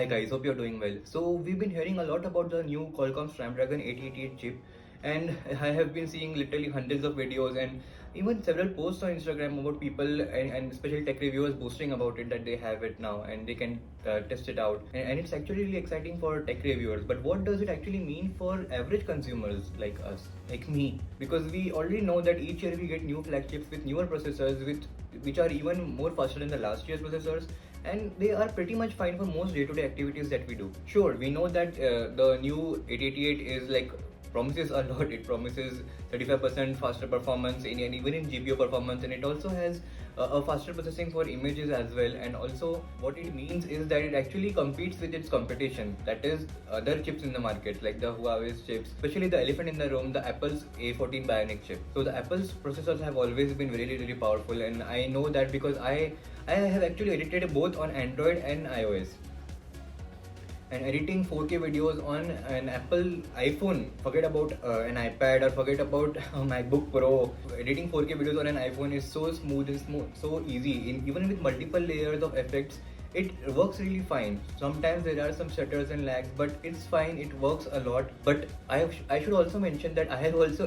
Hi guys, hope you're doing well. So we've been hearing a lot about the new Qualcomm Snapdragon 888 chip, and I have been seeing literally hundreds of videos and even several posts on Instagram about people and especially tech reviewers boasting about it that they have it now and they can test it out. And it's actually really exciting for tech reviewers. But what does it actually mean for average consumers like us, like me? Because we already know that each year we get new flagships with newer processors with which are even more faster than the last year's processors, and they are pretty much fine for most day-to-day activities that we do. Sure, we know that the new 888 is like promises a lot. It promises 35% faster performance in and even in GPU performance, and it also has a faster processing for images as well. And also, what it means is that it actually competes with its competition, that is other chips in the market like the Huawei's chips, especially the elephant in the room, the Apple's A14 Bionic chip. So the Apple's processors have always been really powerful, and I know that because I have actually edited both on Android and iOS. And editing 4K videos on an Apple iPhone, forget about an iPad or forget about a MacBook Pro. Editing 4K videos on an iPhone is so smooth and so easy. Even with multiple layers of effects, it works really fine. Sometimes there are some stutters and lags, but it's fine. It works a lot. But I should also mention that I have also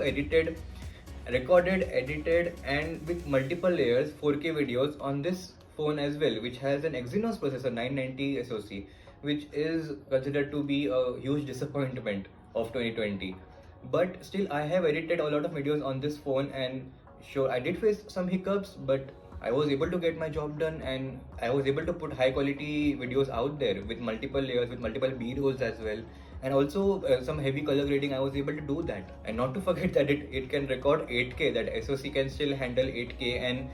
recorded, edited, and with multiple layers 4K videos on this phone as well, which has an Exynos processor 990 SoC, which is considered to be a huge disappointment of 2020. But still, I have edited a lot of videos on this phone, and sure, I did face some hiccups, but I was able to get my job done, and I was able to put high quality videos out there with multiple layers, with multiple B-rolls as well, and also some heavy color grading. I was able to do that, and not to forget that it can record 8K. That SoC can still handle 8K, and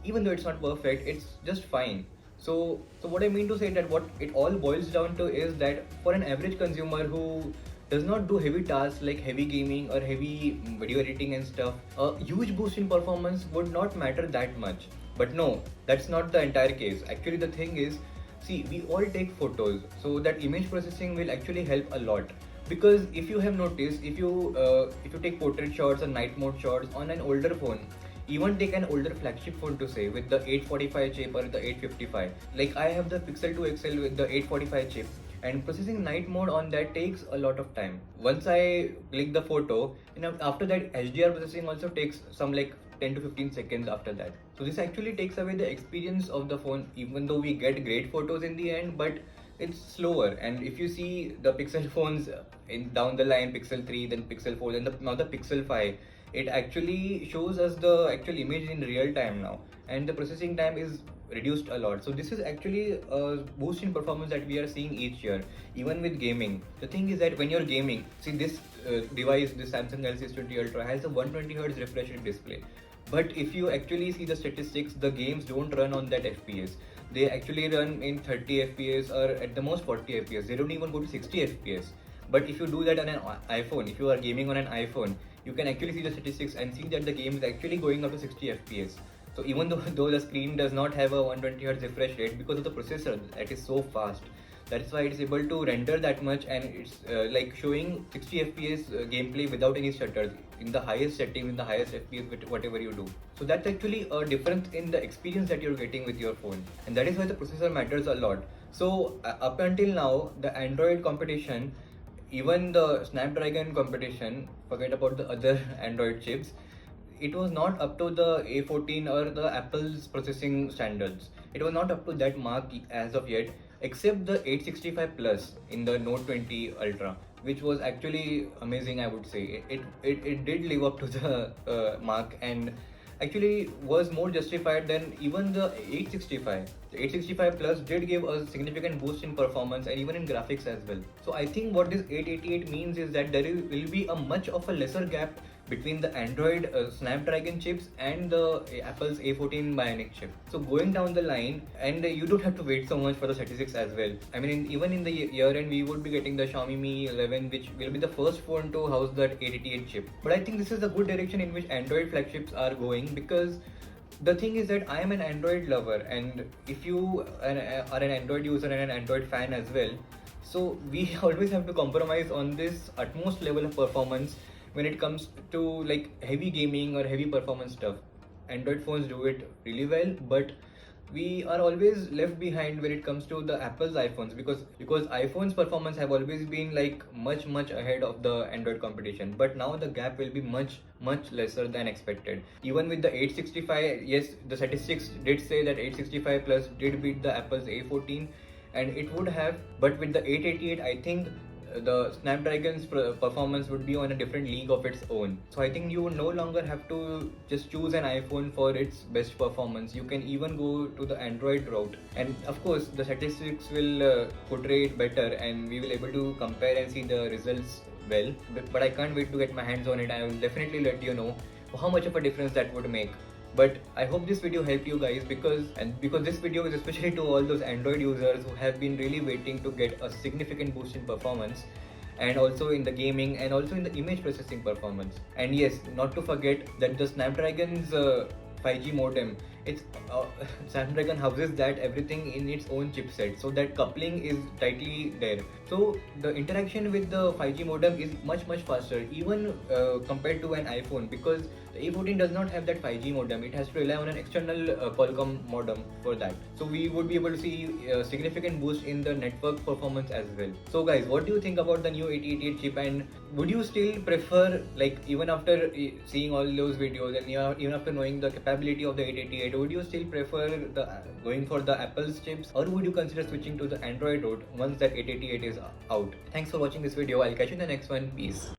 even though it's not perfect, it's just fine. So what I mean to say that what it all boils down to is that for an average consumer who does not do heavy tasks like heavy gaming or heavy video editing and stuff, a huge boost in performance would not matter that much. But no, that's not the entire case. Actually, the thing is, see, we all take photos, so that image processing will actually help a lot. Because if you have noticed, if you take portrait shots or night mode shots on an older phone, even take an older flagship phone to say with the 845 chip or the 855. Like I have the Pixel 2 XL with the 845 chip, and processing night mode on that takes a lot of time. Once I click the photo, and after that HDR processing also takes some like 10 to 15 seconds after that. So this actually takes away the experience of the phone, even though we get great photos in the end, but it's slower. And if you see the Pixel phones in down the line, Pixel 3, then Pixel 4, then now the Pixel 5, it actually shows us the actual image in real time now, and the processing time is reduced a lot. So this is actually a boost in performance that we are seeing each year, even with gaming. The thing is that when you're gaming, see this device, this Samsung Galaxy S20 Ultra has a 120 Hz refresh rate display. But if you actually see the statistics, the games don't run on that FPS. They actually run in 30 FPS or at the most 40 FPS. They don't even go to 60 FPS. But if you do that on an iPhone, if you are gaming on an iPhone, you can actually see the statistics and see that the game is actually going up to 60 FPS. So even though the screen does not have a 120 Hz refresh rate, because of the processor that is so fast, that's why it's able to render that much, and it's like showing 60 FPS gameplay without any stutters in the highest settings, in the highest FPS with whatever you do. So that's actually a difference in the experience that you're getting with your phone, and that is why the processor matters a lot. So up until now, the Android competition, even the Snapdragon competition, forget about the other Android chips, it was not up to the A14 or the Apple's processing standards. It was not up to that mark as of yet, except the 865 Plus in the Note 20 Ultra, which was actually amazing, I would say. It did live up to the mark, and actually was more justified than even the 865. The 865 Plus did give a significant boost in performance and even in graphics as well. So I think what this 888 means is that will be a much of a lesser gap between the Android Snapdragon chips and the Apple's A14 Bionic chip. So going down the line, and you don't have to wait so much for the statistics as well. I mean, even in the year end, we would be getting the Xiaomi Mi 11, which will be the first phone to house that 888 chip. But I think this is a good direction in which Android flagships are going, because the thing is that I am an Android lover, and if you are an Android user and an Android fan as well, so we always have to compromise on this utmost level of performance when it comes to like heavy gaming or heavy performance stuff. Android phones do it really well, but we are always left behind when it comes to the Apple's iPhones, because iPhone's performance have always been like much ahead of the Android competition, but now the gap will be much lesser than expected. Even with the 865, yes, the statistics did say that 865 plus did beat the Apple's A14, and it would have, but with the 888, I think the Snapdragon's performance would be on a different league of its own. So I think you would no longer have to just choose an iPhone for its best performance. You can even go to the Android route, and of course the statistics will portray it better, and we will able to compare and see the results well. But I can't wait to get my hands on it. I will definitely let you know how much of a difference that would make. But I hope this video helped you guys, because this video is especially to all those Android users who have been really waiting to get a significant boost in performance, and also in the gaming, and also in the image processing performance. And yes, not to forget that the Snapdragon's 5G modem, it's Snapdragon houses that everything in its own chipset, so that coupling is tightly there. So the interaction with the 5G modem is much faster, even compared to an iPhone, because the A14 does not have that 5G modem. It has to rely on an external Qualcomm modem for that. So we would be able to see a significant boost in the network performance as well. So guys, what do you think about the new 888 chip, and would you still prefer, like, even after seeing all those videos, and even after knowing the capability of the 888, would you still prefer the going for the Apple's chips, or would you consider switching to the Android route once that 888 is out? Thanks for watching this video. I'll catch you in the next one. Peace.